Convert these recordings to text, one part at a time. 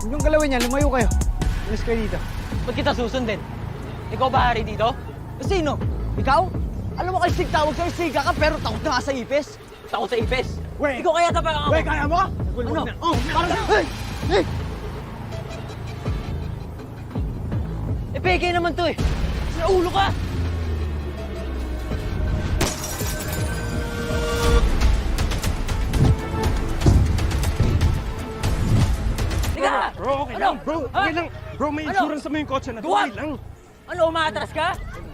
Huwag niyong galawin yan, lumayo kayo. Alis kayo dito. Ba't kita susundin? Ikaw ba hari dito? Sino? Ikaw? Alam mo kay Sig, tawag sa'yo Siga ka pero takot na nga sa ipis. Takot sa ipis? Wey! Ikaw kaya tapang ako. Wey, kaya mo? Ano? Oh, parang... Hey! Hey! Peke naman to eh. Sa ulo ka! Liga! Bro, okay Ano? lang. Bro, okay Ha? lang. Bro, may Ano? insurance naman yung kotse na to. Duwag! Okay lang. Ano, umaatras ka?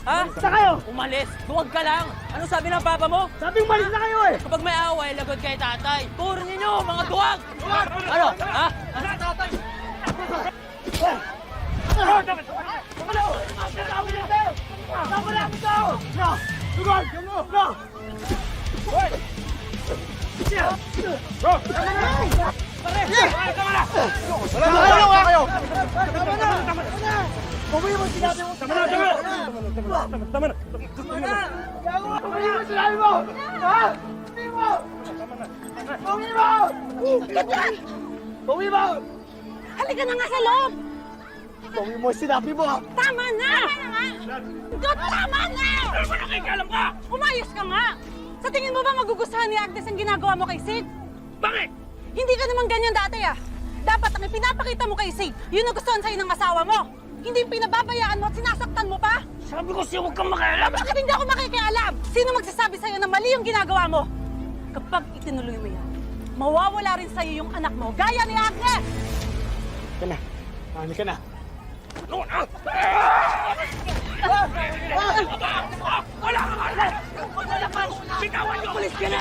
Ha? Saan kayo? Umalis. Duwag ka lang. Ano sabi ng papa mo? Sabi umalis na kayo eh! Kapag may away, lagot kay tatay. Turo ninyo, mga duwag! Ano? Ha? Ano nga kayo? Bumili mo sinabi mo! Tama na. Bumili mo sinabi mo! Ha? Bumili mo! Bumili mo! Bumili mo! Halika na nga sa loob! Bumili mo sinabi mo! Tama na! God, tama na! Nakikialam ka! Umayos ka nga! Sa tingin mo ba magugustuhan ni Agnes ang ginagawa mo kay Sid? Bakit? Hindi ka naman ganyan dati ah! Dapat ang ipinapakita mo kay Sid, yun ang gustuhan sa'yo ng asawa mo! Hindi yung pinababayaan mo at sinasaktan mo pa? Sabi ko siya, huwag kang makialam. Bakit hindi ako makikialam? Sino magsasabi sa'yo na mali yung ginagawa mo? Kapag itinuloy mo yan, mawawala rin sa'yo yung anak mo, gaya ni Agnes! Ka na. Ano ka na? Wala ka nga! Bitawan niyo! Pulis ka na!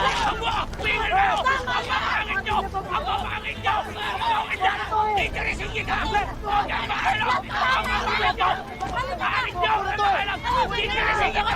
Tingnan mo! Pangit niyo! Ako pangit niyo! Interes yung ginagawa! Pangit niyo! Pangit niyo! Interes